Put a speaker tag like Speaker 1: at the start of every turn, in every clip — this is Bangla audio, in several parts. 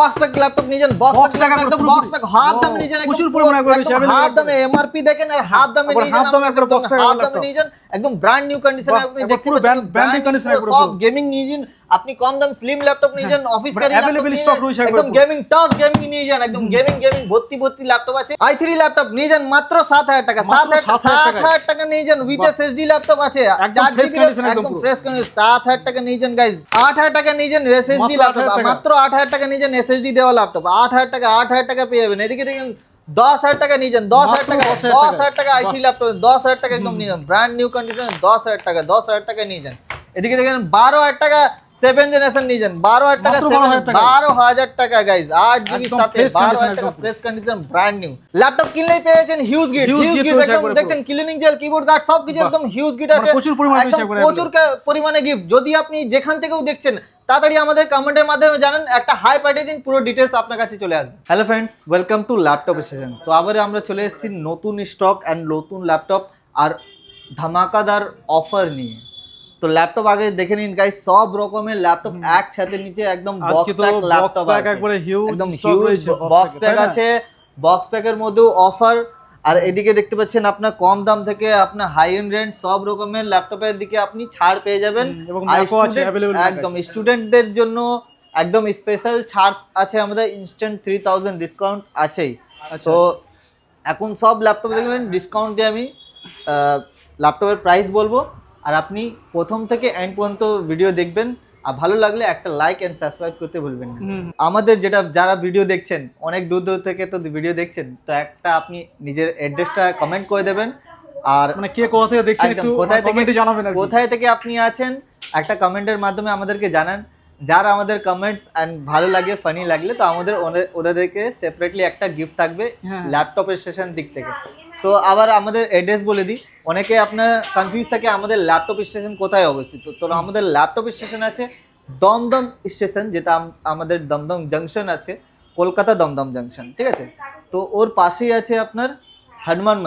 Speaker 1: বক্স প্যাক ল্যাপটপ নিয়ে যান, বক্স প্যাক একদম বক্স প্যাক হাফ দামে নিয়ে যান,
Speaker 2: প্রচুর পরিমাণে
Speaker 1: হাফ দামে এমআরপি দেখেন আর হাফ দামে নিয়ে যান, হাফ দামে নিয়ে যান একদম ব্র্যান্ড নিউ কন্ডিশনে। আপনি দেখতে পুরো ব্র্যান্ড নিউ কন্ডিশনে সব গেমিং নিয়ে যান, আপনি কম দাম স্লিম ল্যাপটপ নিয়ে যান, অফিস কারি
Speaker 2: अवेलेबल স্টক রয়েছে
Speaker 1: একদম গেমিং টপ গেমিং নিয়ে যান, একদম গেমিং ভর্তি ল্যাপটপ আছে। i3 ল্যাপটপ নিয়ে যান মাত্র 7000 টাকা, 7000 টাকা নিয়ে যান উইথ এসএসডি ল্যাপটপ আছে একদম ফ্রেশ কন্ডিশন, একদম ফ্রেশ কন্ডিশন। 7000 টাকা নিয়ে যান গাইস, 8000 টাকা নিয়ে যান এসএসডি ল্যাপটপ, মাত্র 8000 টাকা নিয়ে যান এসএসডি দেওয়া ল্যাপটপ, 8000 টাকা পেয়ে যাবেন। এদিকে দেখেন 10000 টাকা নিয়ে যান, 10000 টাকা i3 ল্যাপটপ 10000 টাকা একদম নিয়ে যান ব্র্যান্ড নিউ কন্ডিশন, 10000 টাকা নিয়ে যান। এদিকে দেখেন 12000 টাকা 7 জেনারেশন নিয়ে যান, 12000 টাকা 12000 টাকা গাইস, 8GB সাথে 12000 টাকা fresh condition brand new laptop কিনলেই পেয়ে যাচ্ছেন হিউজ গিফট একদম দেখেন ক্লিনিং জেল কিবোর্ড গার্ড সবকিছু একদম হিউজ গিফট আছে, প্রচুর পরিমাণে গিফট। যদি আপনি যেখান থেকেও দেখছেন তাড়াতাড়ি আমাদের কমেন্টের মাধ্যমে জানান, একটা হাই পাঠিয়ে দিন, পুরো ডিটেইলস আপনার কাছে চলে আসবে। Hello friends, welcome to laptop station. তো আবার আমরা চলে এসেছি নতুন স্টক এন্ড নতুন ল্যাপটপ আর ধামাকাদার অফার নিয়ে। তো ল্যাপটপ আগে দেখে নিন গাইস, সব রকমের ল্যাপটপ একসাথে নিচে একদম বক্স প্যাক ল্যাপটপ একবারে হিউজ বক্স প্যাক আছে, বক্স প্যাকের মধ্যেও অফার। আর এদিকে দেখতে পাচ্ছেন আপনার কম দাম থেকে আপনার হাই এন্ড রেঞ্জ সব রকমের ল্যাপটপের দিকে আপনি ছাড় পেয়ে যাবেন, একদম স্টুডেন্টদের জন্য একদম স্পেশাল ছাড় আছে আমাদের, ইনস্ট্যান্ট 3000 ডিসকাউন্ট আছেই। তো এখন সব ল্যাপটপ দেখবেন ডিসকাউন্ট দিয়ে আমি ল্যাপটপের প্রাইস বলবো, আর আপনি প্রথম থেকে এন্ড পর্যন্ত ভিডিও দেখবেন। আর ভালো লাগলে একটা লাইক এন্ড সাবস্ক্রাইব করতে ভুলবেন না। আমাদের যারা ভিডিও দেখছেন অনেক দূর থেকে তো ভিডিও দেখছেন, তো একটা আপনি নিজের অ্যাড্রেসটা কমেন্ট করে দেবেন, আর মানে কে কোথা থেকে দেখছেন একটু কমেন্টে জানাবেন, কোথায় থেকে আপনি আছেন একটা কমেন্টের মাধ্যমে আমাদেরকে জানান। যারা আমাদের কমেন্টস এন্ড ভালো লাগে ফানি লাগলে তো আমাদের ওদেরকে সেপারেটলি একটা গিফট থাকবে ল্যাপটপের স্টেশন দিক থেকে। তো আবার আমাদের অ্যাড্রেস বলে দিই, অনেকে আপনার কনফিউজ থাকে আমাদের ল্যাপটপ স্টেশন কোথায় অবস্থিত। তো আমাদের ল্যাপটপ স্টেশন আছে দমদম স্টেশন, যেটা আমাদের দমদম জাংশন আছে, কলকাতা দমদম জাংশন, ঠিক আছে। তো ওর পাশেই আছে আপনার হনুমান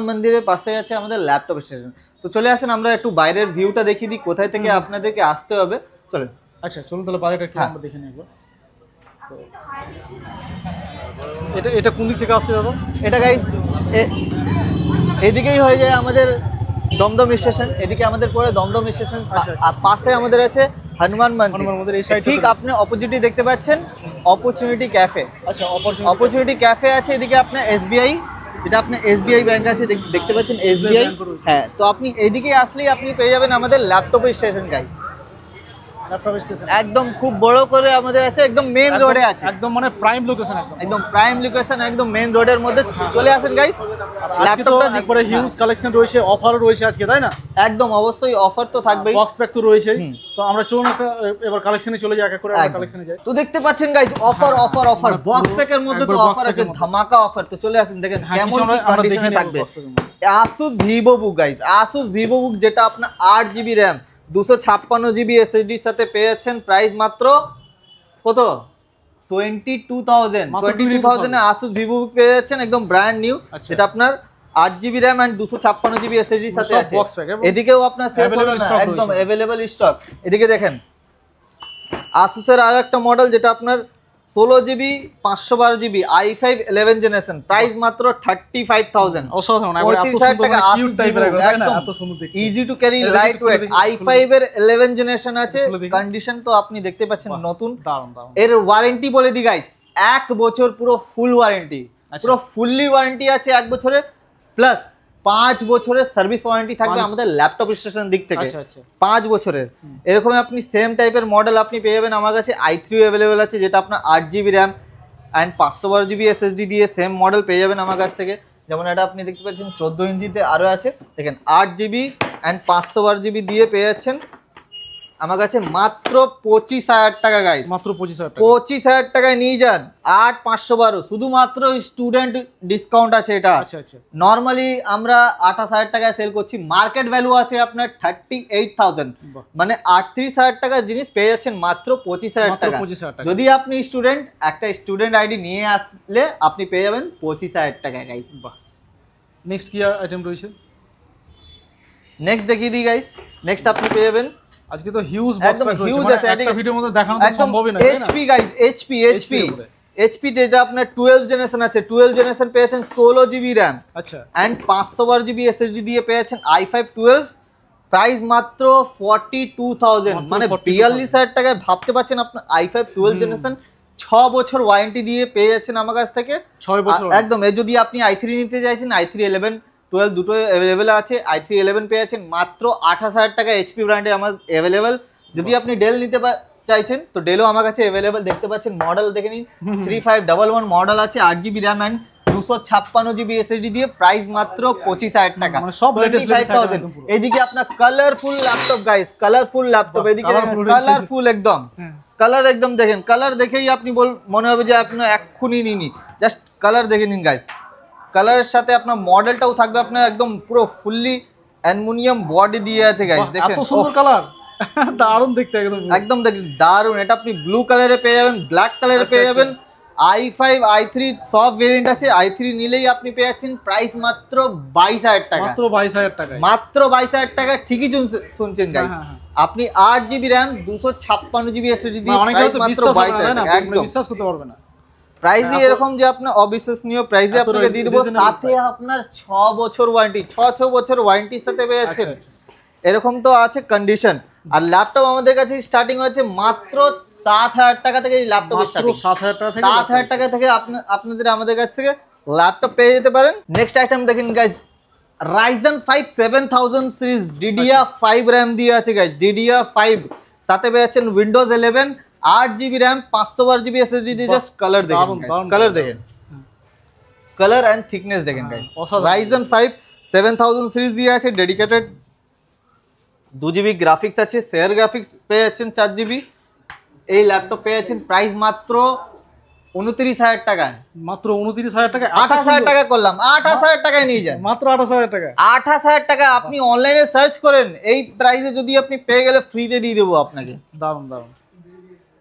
Speaker 1: মন্দিরের পাশেই আছে আমাদের ল্যাপটপ স্টেশন। তো চলে আসেন আমরা একটু বাইরের ভিউটা দেখিয়ে দিই, কোথায় থেকে আপনাদেরকে আসতে হবে। চলেন,
Speaker 2: আচ্ছা চলুন তাহলে বাইরেটা একটু আমরা দেখে নেব। এটা কোন দিক থেকে আসছে দাদা?
Speaker 1: এটা গাইস এদিকেই হয়ে যায় আমাদের দমদম স্টেশন, এদিকে আমাদের পরে দমদম স্টেশন, আর পাশে আমাদের আছে হনুমান মন্দির। ঠিক আপনি অপোজিটে দেখতে পাচ্ছেন অপরচুনিটি ক্যাফে। আচ্ছা, অপরচুনিটি ক্যাফে আছে, এদিকে আপনার এসবিআই, যেটা আপনার এসবিআই ব্যাংক আছে দেখতে পাচ্ছেন এসবিআই। হ্যাঁ, তো আপনি এদিকে আসলেই আপনি পেয়ে যাবেন আমাদের laptop station guys, laptop station একদম খুব বড় করে আমাদের আছে, একদম মেইন রোডে আছে,
Speaker 2: একদম মানে প্রাইম লোকেশন,
Speaker 1: একদম প্রাইম লোকেশন, একদম মেইন রোডের মধ্যে। চলে আসেন গাইস,
Speaker 2: ল্যাপটপটা একবারে হিউজ কালেকশন রয়েছে, অফারও রয়েছে আজকে, তাই না?
Speaker 1: একদম অবশ্যই অফার তো থাকবেই,
Speaker 2: বক্স প্যাক তো রয়েছেই। তো আমরা চলুন একটা এবার কালেকশনে চলে যাই, এক এক করে কালেকশনে যাই।
Speaker 1: তো দেখতে পাচ্ছেন গাইস অফার বক্স প্যাকের মধ্যে তো অফার আছে, ধামাকা অফার। তো চলে আসেন, দেখেন কেমন কি কন্ডিশনে থাকবে। Asus VivoBook guys, Asus VivoBook যেটা আপনার 8GB RAM 256GB SSD এর সাথে পেয়ে যাচ্ছেন, প্রাইস মাত্র কত 22000 এ Asus VivoBook পেয়ে যাচ্ছেন একদম ব্র্যান্ড নিউ। এটা আপনার 8GB RAM and 256GB SSD এর সাথে আছে। এদিকেও আপনার শেষ হলো না, একদম अवेलेबल স্টক। এদিকে দেখেন Asus এর আরেকটা মডেল যেটা আপনার 16GB 512GB i5 11 generation, price মাত্র 35000।
Speaker 2: অসাধারণ, এত সুন্দর কিউট টাইপের একদম এত সুন্দর দেখতে,
Speaker 1: easy to carry, light weight, i5 এর 11 জেনারেশন আছে। কন্ডিশন তো আপনি দেখতে পাচ্ছেন নতুন। এর ওয়ারেন্টি বলে দি গাইস, 1 বছর পুরো ফুল ওয়ারেন্টি, পুরো ফুললি ওয়ারেন্টি আছে 1 বছরের, প্লাস 5 বছরের সার্ভিস ওয়ারেন্টি থাকবে আমাদের ল্যাপটপ স্টেশন দিক থেকে। 5 বছরের এরকম আপনি সেম টাইপের মডেল আপনি পেয়ে যাবেন আমার কাছে। i3 अवेलेबल আছে, যেটা আপনার 8GB RAM and 512GB SSD দিয়ে সেম মডেল পেয়ে যাবেন আমার কাছ থেকে। যেমন এটা আপনি দেখতে পাচ্ছেন 14 ইঞ্চিতে আরো আছে, দেখেন 8GB এন্ড 512GB দিয়ে পেয়ে যাচ্ছেন আমার কাছে মাত্র 25000 টাকা গাইস,
Speaker 2: মাত্র
Speaker 1: 25000 টাকায় নিয়ে যান। 8512 শুধুমাত্র স্টুডেন্ট ডিসকাউন্ট আছে এটা।
Speaker 2: আচ্ছা আচ্ছা,
Speaker 1: নরমালি আমরা 28000 টাকায় সেল করছি, মার্কেট ভ্যালু আছে আপনার 38000, মানে 38000 টাকার জিনিস পেয়ে যাচ্ছেন মাত্র 25000 টাকা। যদি আপনি স্টুডেন্ট, একটা স্টুডেন্ট আইডি নিয়ে আসলে আপনি পেয়ে যাবেন 25000 টাকায় গাইস।
Speaker 2: নেক্সট কি আইটেম রয়েছে?
Speaker 1: নেক্সট দেখিয়ে দিই গাইস, নেক্সট আপনি পেয়ে যাবেন
Speaker 2: আজকে তো হিউজ বক্স প্যাক রয়েছে, মানে একটা ভিডিওর মধ্যে দেখানো তো সম্ভবই না, তাই না?
Speaker 1: HP গাইস, HP যেটা আপনার 12 জেনারেশন আছে, 12 জেনারেশন পেয়েছেন 16 GB RAM,
Speaker 2: আচ্ছা,
Speaker 1: এন্ড 512 GB SSD দিয়ে পেয়েছেন i5 12, প্রাইস মাত্র 42000, মানে 42000 টাকায় ভাবতে পারছেন আপনার i5 12 জেনারেশন 6 বছর ওয়ারেন্টি দিয়ে পেয়ে যাচ্ছেন আমার কাছ থেকে
Speaker 2: 6 বছর
Speaker 1: একদম। এর যদি আপনি i3 নিতে চাইছেন, i3 11 12 দুটো अवेलेबल আছে, i3 11 পেয়ে যাচ্ছেন মাত্র 28000 টাকা, HP ব্র্যান্ডে আমার अवेलेबल। যদি আপনি ডেল নিতে চাইছেন তো ডেলও আমার কাছে अवेलेबल, দেখতে পাচ্ছেন মডেল দেখে নিন, 3511 মডেল আছে, 8GB RAM and 256GB SSD দিয়ে, প্রাইস মাত্র 25000 টাকা,
Speaker 2: মানে সব লেটেস্ট
Speaker 1: 25000। এদিকে আপনার colourful laptop guys, colourful laptop, এদিকে কালারফুল একদম, কালার একদম দেখেন, কালার দেখেই আপনি মনে হবে যে আপনি এক্ষুনি নিনি, জাস্ট কালার দেখে নিন গাইস। কালারের সাথে আপনার মডেলটাও থাকবে আপনার একদম পুরো ফুললি অ্যালুমিনিয়াম বডি দিয়ে আছে গাইস, দেখেন
Speaker 2: এত সুন্দর কালার, দারুণ দেখতে একদম,
Speaker 1: একদম দেখেন দারুণ। এটা আপনি ব্লু কালারে পেয়ে যাবেন, ব্ল্যাক কালারে পেয়ে যাবেন, i5 i3 সব ভেরিয়েন্ট আছে, i3 নিলেই আপনি পেয়ে যাচ্ছেন প্রাইস মাত্র 22000 টাকা,
Speaker 2: মাত্র 22000 টাকা,
Speaker 1: মাত্র 22000 টাকা, ঠিকই শুনছেন গাইস। আপনি 8GB RAM 256GB SSD দিয়ে প্রাইস মাত্র 22000 টাকা, একদম
Speaker 2: বিশ্বাস করতে পারবে না।
Speaker 1: প্রাইসই এরকম যে আপনার অবিশ্বাসনীয় প্রাইসে আপনাকে দিয়ে দেবো, সাথে আপনার 6 বছর ওয়ারেন্টি, 6 বছর ওয়ারেন্টির সাথে পেয়ে যাচ্ছেন, এরকম তো আছে কন্ডিশন। আর ল্যাপটপ আমাদের কাছে স্টার্টিং হচ্ছে মাত্র 7000 টাকা থেকে, এই ল্যাপটপের স্টার্টিং 7000 টাকা থেকে আপনাদের আমাদের কাছ থেকে ল্যাপটপ পেয়ে যেতে পারেন। নেক্সট আইটেম দেখেন guys, Ryzen 5 7000 series DDR5 RAM দিয়ে আছে গাইজ, DDR5 সাথে পেয়ে যাচ্ছেন Windows 11, 8GB RAM 512GB SSD দিয়ে। জাস্ট কালার দেখেন, কালার দেখেন, কালার এন্ড থিকনেস দেখেন গাইস। Ryzen 5 7000 সিরিজ দিয়ে আছে, ডেডিকেটেড 2GB গ্রাফিক্স আছে, শেয়ার গ্রাফিক্স পেয়ে যাচ্ছেন 4GB। এই ল্যাপটপ পেয়ে যাচ্ছেন প্রাইস মাত্র 29000 টাকায়,
Speaker 2: মাত্র 29000 টাকা,
Speaker 1: 28000 টাকা করলাম, 28000 টাকায় নিয়ে যান,
Speaker 2: মাত্র 28000 টাকা,
Speaker 1: 28000 টাকা। আপনি অনলাইনে সার্চ করেন, এই প্রাইসে যদি আপনি পেয়ে গেলে ফ্রিতে দিয়ে দেবো আপনাকে।
Speaker 2: দারুণ দারুণ।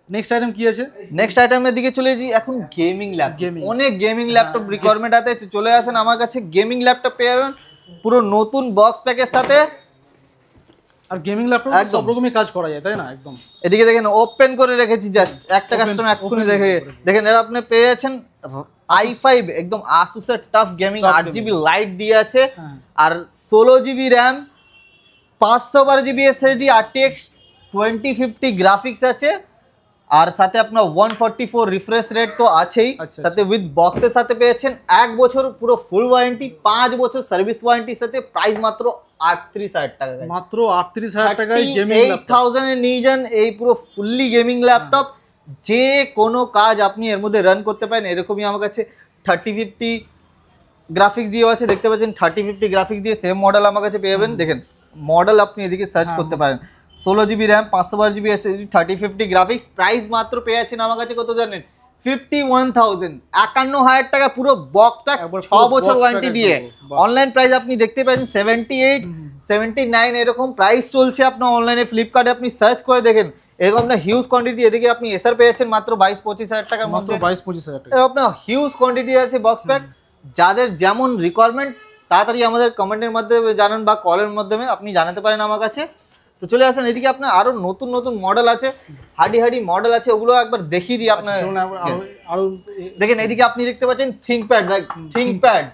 Speaker 2: নেক্সট আইটেম কি আছে?
Speaker 1: নেক্সট আইটেমের দিকে চলে যাই। এখন গেমিং ল্যাপটপ, অনেক গেমিং ল্যাপটপ রিকোয়ারমেন্ট আছে, চলে আসেন আমার কাছে, গেমিং ল্যাপটপ পেয়ে যাবেন পুরো নতুন বক্স প্যাকের সাথে।
Speaker 2: আর গেমিং ল্যাপটপ সব রকমই কাজ করা যায়, তাই না? একদম।
Speaker 1: এদিকে দেখেন ওপেন করে রেখেছি, জাস্ট একটা কাস্টমার এক্ষুনি দেখেন, এটা আপনি পেয়ে যাচ্ছেন i5 একদম Asus এর টাফ গেমিং 8GB লাইট দিয়ে আছে, আর 16GB RAM 512GB SSD, RTX 2050 graphics আছে, আর সাথে আপনার 144 রিফ্রেশ রেট তো আছেই, সাথে উইথ বক্সের সাথে পেয়েছেন 1 বছর পুরো ফুল ওয়ারেন্টি, 5 বছর সার্ভিস ওয়ারেন্টির সাথে, প্রাইস মাত্র 38000 টাকা,
Speaker 2: মাত্র 38000 টাকায় গেমিং ল্যাপটপ
Speaker 1: 8000 এ নিয়ে যান এই পুরো ফুললি গেমিং ল্যাপটপ। যে কোনো কাজ আপনি এর মধ্যে রান করতে পারেন। এরকমই আমার কাছে 3050 গ্রাফিক্স দিয়ে আছে, দেখতে পাচ্ছেন 3050 গ্রাফিক্স দিয়ে সেম মডেল আমার কাছে পেয়ে যাবেন। দেখেন মডেল আপনি এদিকে সার্চ করতে পারেন, 16GB RAM 512GB SSD 3050 graphics, price মাত্র পেয়ে যাচ্ছেন আমার কাছে কত জানেন? 51000, 51000 টাকা পুরো বক্স প্যাক 6 বছর ওয়ারেন্টি দিয়ে। অনলাইন প্রাইস আপনি দেখতে পাচ্ছেন 78 79 এরকম প্রাইস চলছে আপনার অনলাইনে, ফ্লিপকার্টে আপনি সার্চ করে দেখেন, এরকম না হিউজ কোয়ান্টিটি। এদিকে আপনি এসআর পেয়েছেন মাত্র 22-25 টাকার মধ্যে,
Speaker 2: মাত্র 22-25 টাকা
Speaker 1: আপনার হিউজ কোয়ান্টিটি আছে বক্স প্যাক। যাদের যেমন রিকোয়ারমেন্ট তাড়াতাড়ি আমাদের কমেন্টের মাধ্যমে জানান বা কলের মাধ্যমে আপনি জানাতে পারেন আমার কাছে। তো চলে আসেন এদিকে, আপনার আরো নতুন নতুন মডেল আছে, হাডি মডেল আছে, ওগুলো একবার দেখিয়ে দিই আপনার। দেখেন এদিকে আপনি দেখতে পাচ্ছেন থিংকপ্যাড, থিংকপ্যাড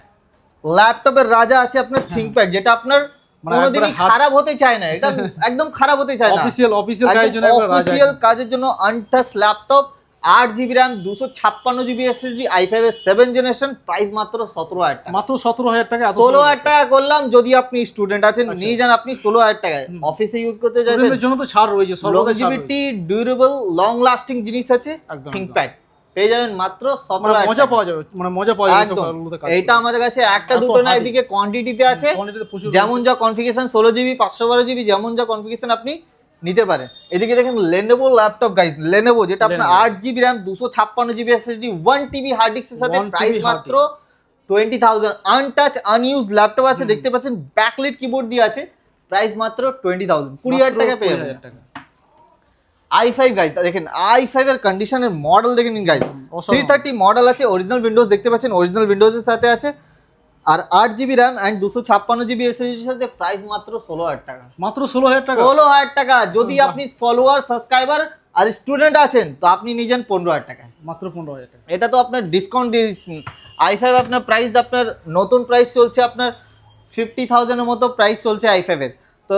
Speaker 1: ল্যাপটপের রাজা আছে আপনার থিংকপ্যাড, যেটা আপনার কোনোদিনই খারাপ হতে চায় না, এটা একদম খারাপ হতে চায় না, অফিসিয়াল কাজের জন্য untouch laptop, 8GB RAM 256GB SSD, i5 এর 7 জেনারেশন, প্রাইস মাত্র 17000 টাকা,
Speaker 2: মাত্র 17000 টাকা,
Speaker 1: 16000 টাকা করলাম। যদি আপনি স্টুডেন্ট আছেন নিয়ে যান আপনি 16000 টাকায়, অফিসে ইউজ করতে চাইছেন
Speaker 2: স্টুডেন্টদের জন্য তো ছাড় রয়েছে,
Speaker 1: লংজিভিটি ডিউরেবল লং লাস্টিং জিনিস আছে, থিংকপ্যাড পেয়ে যাবেন মাত্র 17000
Speaker 2: মজা পাওয়া যাবে, মানে মজা পাওয়া যাবে সবগুলোতে কাজ।
Speaker 1: এটা আমাদের কাছে একটা দুটো না, এদিকে কোয়ান্টিটিতে আছে, যেমন যা কনফিগারেশন 16GB 512GB যেমন যা কনফিগারেশন আপনি নিতে পারেন। এদিকে দেখেন Lenovo ল্যাপটপ গাইস, Lenovo যেটা আপনার 8GB RAM 256GB SSD 1TB hard ডিস্কের সাথে, প্রাইস মাত্র 20000। আনটাচ আনইউজড ল্যাপটপ আছে, দেখতে পাচ্ছেন ব্যাকলাইট কিবোর্ড দিয়ে আছে, প্রাইস মাত্র 20000, 20000 টাকা পেয়ে যাবেন। i5 গাইস দেখেন, i5 এর কন্ডিশনের মডেল দেখে নিন গাইস, 330 মডেল আছে, অরিজিনাল উইন্ডোজ দেখতে পাচ্ছেন, অরিজিনাল উইন্ডোজের সাথে আছে, আর 8 GB RAM and 256 GB SSD সাথে প্রাইস মাত্র 16,000 টাকা।
Speaker 2: মাত্র 16,000 টাকা।
Speaker 1: 16,000 টাকা। যদি আপনি ফলোয়ার, সাবস্ক্রাইবার আর স্টুডেন্ট আছেন তো আপনি নিয়ে যান 15,000 টাকায়।
Speaker 2: মাত্র 15,000 টাকা।
Speaker 1: এটা তো আপনার ডিসকাউন্ট দিয়ে দিচ্ছেন। i5 আপনার প্রাইস, আপনার নতুন প্রাইস চলছে আপনার 50,000 এর মতো প্রাইস চলছে i5 এর। তো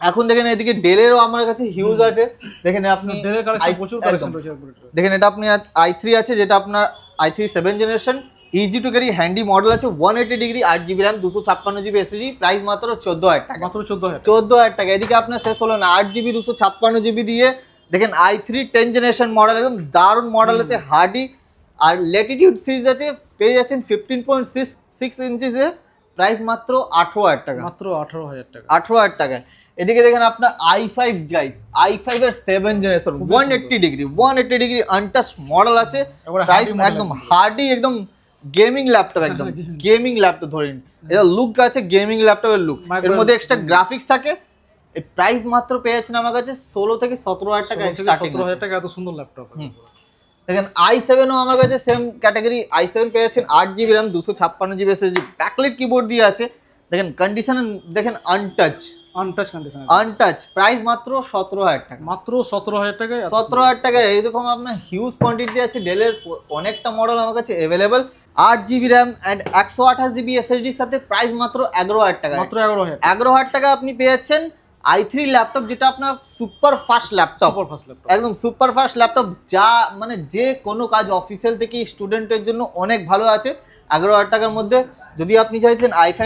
Speaker 1: এখন দেখেন এদিকে ডেলেরও আমার কাছে হিউজ আছে। দেখেন আপনি
Speaker 2: ডেলের কালেকশন প্রচুর কালেকশন রয়েছে।
Speaker 1: দেখেন এটা আপনি i3 আছে, যেটা আপনার i3 7 generation, easy to carry handy model আছে, 180 degree, 8 GB RAM, 256 GB SSD, price মাত্র 14,000 টাকা।
Speaker 2: মাত্র 14,000
Speaker 1: 14,000 টাকা। এদিকে আপনার শেষ হলো না, 8 GB 256 GB দিয়ে দেখেন i3 10 জেনারেশন মডেল, একদম দারুণ মডেল আছে, হার্ডি। আর ল্যাটিটিউড সিরিজ আছে, পেয়ে যাচ্ছেন 15.6 ইঞ্চিসে, প্রাইস মাত্র 18,000 টাকা।
Speaker 2: মাত্র 18,000 টাকা।
Speaker 1: 18,000 টাকায়। এদিকে দেখেন আপনার i5 গাইস, i5 এর 7 জেনারেশন, 180 ডিগ্রি আনটাচ মডেল আছে, প্রাইস একদম হার্ডি, একদম গেমিং ল্যাপটপ, একদম গেমিং ল্যাপটপ ধরেন। এটা লুক আছে গেমিং ল্যাপটপের লুক, এর মধ্যে এক্সট্রা গ্রাফিক্স থাকে। এই প্রাইস মাত্র পেয়ে যাচ্ছেন আমার কাছে 16 থেকে 17,000 টাকা স্টার্টিং।
Speaker 2: 17,000 টাকা এত সুন্দর ল্যাপটপ।
Speaker 1: দেখেন i7 ও আমার কাছে সেম ক্যাটাগরি, i7 পেয়ে যাচ্ছেন 8 GB RAM, 256 GB SSD, backlight keyboard দিয়ে আছে। দেখেন কন্ডিশন, দেখেন আনটাচ
Speaker 2: কন্ডিশন,
Speaker 1: আনটাচ, প্রাইস মাত্র 17,000 টাকা।
Speaker 2: মাত্র 17,000 টাকায়।
Speaker 1: 17,000 টাকায় এইরকম আপনার হিউজ কোয়ান্টিটি আছে। ডেলের অনেকটা মডেল আমার কাছে available. 8 GB RAM and 128 GB SSD সাথে প্রাইস মাত্র 11,000 টাকা।
Speaker 2: মাত্র 11,000।
Speaker 1: 11,000 টাকা আপনি পেয়ে যাচ্ছেন i3 ল্যাপটপ, যেটা আপনার সুপার ফাস্ট ল্যাপটপ, একদম সুপার ফাস্ট ল্যাপটপ, যা মানে যে কোনো কাজ অফিসিয়াল থেকে স্টুডেন্টের জন্য অনেক ভালো আছে। 11,000 টাকার মধ্যে যদি আপনি চাইছেন i5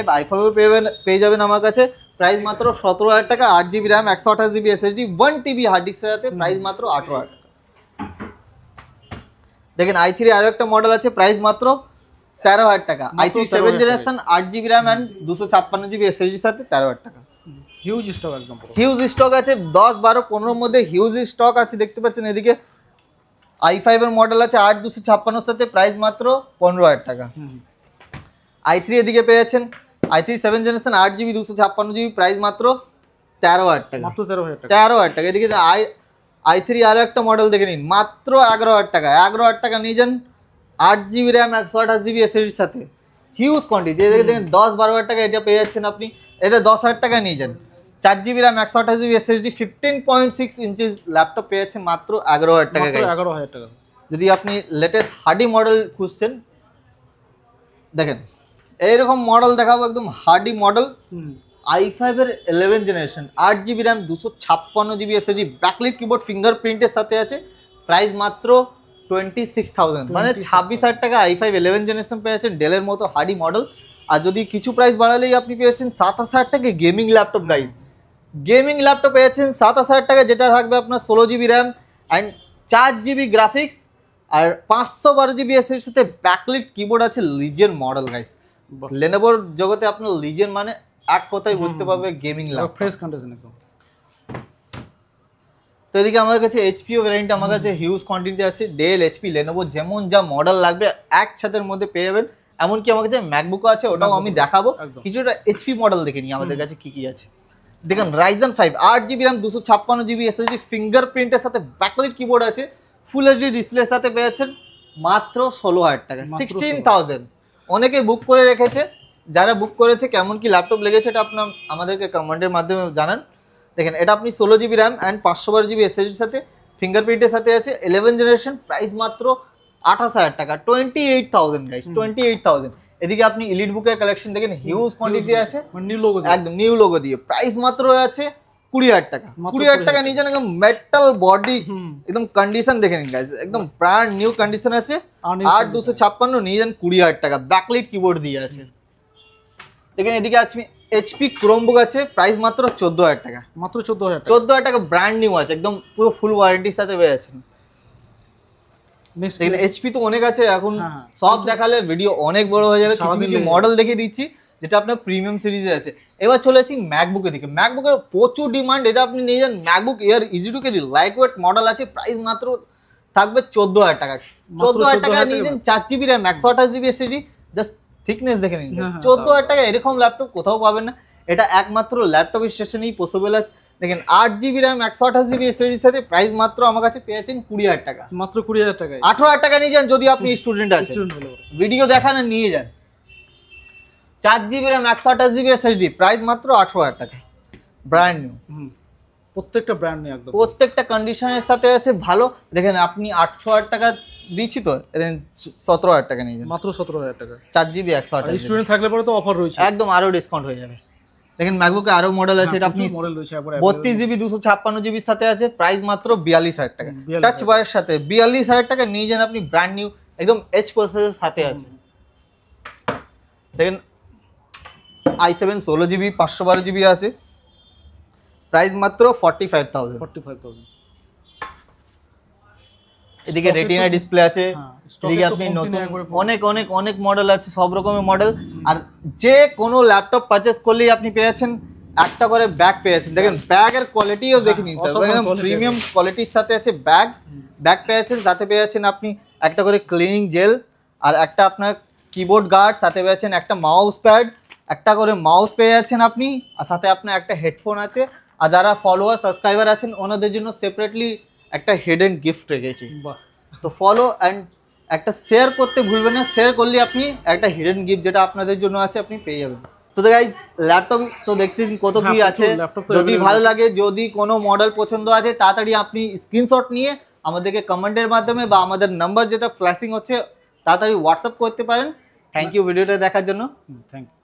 Speaker 1: পেয়ে যাবেন আমার কাছে, প্রাইস মাত্র 17,000 টাকা। 8 GB RAM, 128 GB SSD, 1 TB hard ডিস্কের সাথে প্রাইস মাত্র 18,000 টাকা। দেখেন i3 আরো একটা মডেল আছে, প্রাইস মাত্র 13,000 টাকা। i3 7 generation, 8 GB RAM and 256 GB SSD সাথে 13,000 টাকা।
Speaker 2: হিউজ স্টক, একদম
Speaker 1: হিউজ স্টক আছে, 10, 12, 15 মধ্যে হিউজ স্টক আছে। দেখতে পাচ্ছেন এদিকে i5 এর মডেল আছে 8 256 সাথে, প্রাইস মাত্র 15,000 টাকা। i3 এদিকে পেয়ে যাচ্ছেন i3 7 generation, 8 GB 256 GB, price মাত্র 13,000 টাকা।
Speaker 2: মাত্র 13,000 টাকা।
Speaker 1: 13,000 টাকা। এদিকে i3 আরো একটা মডেল দেখে নিন, মাত্র 11,000 টাকা। 11,000 টাকা নিয়ে যান, 8 GB র্যাম, 128 GB SSD সাথে, হিউজ কোয়ান্টিটি। এদিকে দেখেন 10, 12,000 টাকা এটা পেয়ে যাচ্ছেন আপনি। এটা 10,000 টাকা নিয়ে যান, 4 GB RAM, 128 GB SSD, 15.6 inches laptop পেয়ে যাচ্ছে মাত্র 11,000 টাকা।
Speaker 2: 11,000 টাকা।
Speaker 1: যদি আপনি লেটেস্ট হার্ডি মডেল খুঁজছেন, দেখেন এইরকম মডেল দেখাবো, একদম হার্ডি মডেল। i5 এর 11 generation, 8 GB RAM, 256 GB SSD, backlight keyboard, ফিঙ্গারপ্রিন্টের সাথে আছে, প্রাইস মাত্র 26,000, মানে 26,000 টাকা i5 11 জেনারেশন পেয়ে যাচ্ছেন, ডেলের মতো হার্ডি মডেল। আর যদি কিছু প্রাইস বাড়ালেই আপনি পেয়েছেন 27,000 টাকা gaming laptop guys. Gaming laptop পেয়েছেন 27,000 টাকা, যেটা থাকবে আপনার 16 GB RAM and 4 GB graphics আর 512 GB SSD সাথে ব্যাকলাইট কিবোর্ড আছে, লিজেন মডেল গাইজ। লেনোভোর জগতে আপনার লিজেন মানে এক কথাই বুঝতে পারবে গেমিং ল্যাপটপ,
Speaker 2: ফ্রেশ কন্ডিশন একদম।
Speaker 1: তো এদিকে আমার কাছে এইচপিও ভ্যারিয়েন্ট আমার কাছে হিউজ কোয়ান্টিটি আছে। ডেল, এইচপি, লেনোভো যেমন যা মডেল লাগবে এক ছাদের মধ্যে পেয়ে যাবেন। এমনকি আমার কাছে ম্যাকবুকও আছে, ওটাও আমি দেখাবো। কিছুটা এইচপি মডেল দেখে নিই আমাদের কাছে কি কি আছে। দেখেন Ryzen 5, 8 GB RAM, 256 GB SSD, ফিঙ্গারপ্রিন্টের সাথে ব্যাকলাইট কিবোর্ড আছে, ফুল এইচডি ডিসপ্লের সাথে পেয়ে যাচ্ছেন মাত্র 16,000 টাকা, 16,000। অনেকে বুক করে রেখেছে, যারা বুক করেছে কেমন কি ল্যাপটপ লেগেছে এটা আপনার আমাদেরকে কমেন্টের মাধ্যমে জানান। দেখেন এটা আপনি 16 GB RAM and 512 GB SSD সাথে, ফিঙ্গারপ্রিন্টের সাথে আছে, 11 জেনারেশন, প্রাইস মাত্র 28,000 টাকা, 28,000 গাইস, 28,000। এদিকে আপনি এলিট বুকের কালেকশন দেখেন, হিউজ কোয়ান্টিটি আছে,
Speaker 2: নিউ লোগো,
Speaker 1: একদম নিউ লোগো দিয়ে, প্রাইস মাত্র আছে 20,000 টাকা। 20,000 টাকা নিয়ে যান, একদম মেটাল বডি, একদম কন্ডিশন দেখে নিন গাইস, একদম ব্র্যান্ড নিউ কন্ডিশন আছে। 8 256 নিয়ে যান 20,000 টাকা, ব্যাকলাইট কিবোর্ড দিয়ে আছে। দেখেন এদিকে আছে এইচপি ক্রোমবুক আছে, প্রাইস মাত্র 14,000 টাকা,
Speaker 2: মাত্র 14,000 টাকা।
Speaker 1: 14,000 টাকা, ব্র্যান্ড নিউ আছে, একদম পুরো ফুল ওয়ারেন্টির সাথে পেয়ে যাচ্ছেন। দেখেন এইচপি তো অনেক আছে, এখন সব দেখালে ভিডিও অনেক বড় হয়ে যাবে। কিছু কিছু মডেল দেখিয়ে দিচ্ছি যেটা আপনার প্রিমিয়াম সিরিজে আছে। এবার চলে আসি ম্যাকবুকের দিকে। ম্যাকবুকের প্রচুর ডিমান্ড, এটা আপনি নিয়ে যান। MacBook air easy to carry light weight model আছে, প্রাইস মাত্র থাকবে 14,000 টাকা। 14,000 টাকা নিয়ে যান, 4 GB RAM, 128 GB SSD, just thickness দেখে নিন। 14,000 টাকা এরকম ল্যাপটপ কোথাও পাবেন না, এটা একমাত্র ল্যাপটপ স্টেশনেই পসিবল আছে। দেখেন 8 GB র্যাম, 128 GB SSD সাথে, প্রাইস মাত্র আমার কাছে পেয়ে যাচ্ছেন 20,000 টাকা,
Speaker 2: মাত্র 20,000 টাকা।
Speaker 1: 18,000 টাকা নিয়ে যান যদি আপনি স্টুডেন্ট আছেন, ভিডিও দেখান আর নিয়ে যান। 4GB RAM 128GB SSD, price মাত্র 18,000 টাকা, ব্র্যান্ড নিউ।
Speaker 2: প্রত্যেকটা ব্র্যান্ড নিউ একদম,
Speaker 1: প্রত্যেকটা কন্ডিশনের সাথে আছে ভালো। দেখেন আপনি 18,000 টাকা দিচ্ছি তো, 17,000 টাকা নিয়ে যান,
Speaker 2: মাত্র 17,000 টাকা।
Speaker 1: 4GB 128GB,
Speaker 2: স্টুডেন্ট থাকলে পরে তো অফার রয়েছে,
Speaker 1: একদম আরো ডিসকাউন্ট হয়ে যাবে। দেখেন ম্যাকবুকে আরো মডেল আছে, এটা আপনি
Speaker 2: মডেল রয়েছে,
Speaker 1: 32GB 256GB এর সাথে আছে, প্রাইস মাত্র 42,000 টাকা, টাচ বারের সাথে 42,000 টাকা নিয়ে যান আপনি, ব্র্যান্ড নিউ একদম H প্রসেসরের সাথে আছে। দেখেন i7 16GB 512GB আছে, প্রাইস মাত্র 45,000। এদিকে রেটিনা ডিসপ্লে আছে, এদিকে আপনি নতুন অনেক অনেক অনেক মডেল আছে, সব রকমের মডেল। আর যে কোনো ল্যাপটপ পারচেজ করলেই আপনি পেয়েছেন একটা করে ব্যাগ পেয়েছেন। দেখেন ব্যাগের কোয়ালিটিও দেখে নিন, একদম প্রিমিয়াম কোয়ালিটির সাথে আছে ব্যাগ পেয়েছেন, সাথে পেয়েছেন আপনি একটা করে ক্লিনিং জেল, আর একটা আপনার কিবোর্ড গার্ড, সাথে পেয়েছেন একটা মাউস প্যাড, একটা করে মাউস পেয়ে যাচ্ছেন আপনি, আর সাথে আপনার একটা হেডফোন আছে। আর যারা ফলোয়ার সাবস্ক্রাইবার আছেন ওনাদের জন্য সেপারেটলি একটা হিডেন গিফট রেখেছি। তো ফলো অ্যান্ড একটা শেয়ার করতে ভুলবেন না, শেয়ার করলে আপনি একটা হিডেন গিফট যেটা আপনাদের জন্য আছে আপনি পেয়ে যাবেন। তো গাইস ল্যাপটপ তো দেখতে কত কি আছে, যদি ভালো লাগে, যদি কোনো মডেল পছন্দ আছে, তাড়াতাড়ি আপনি স্ক্রিনশট নিয়ে আমাদেরকে কমেন্টের মাধ্যমে বা আমাদের নাম্বার যেটা ফ্ল্যাশিং হচ্ছে তাড়াতাড়ি হোয়াটসঅ্যাপ করতে পারেন। থ্যাংক ইউ ভিডিওটা দেখার জন্য।
Speaker 2: Thank you.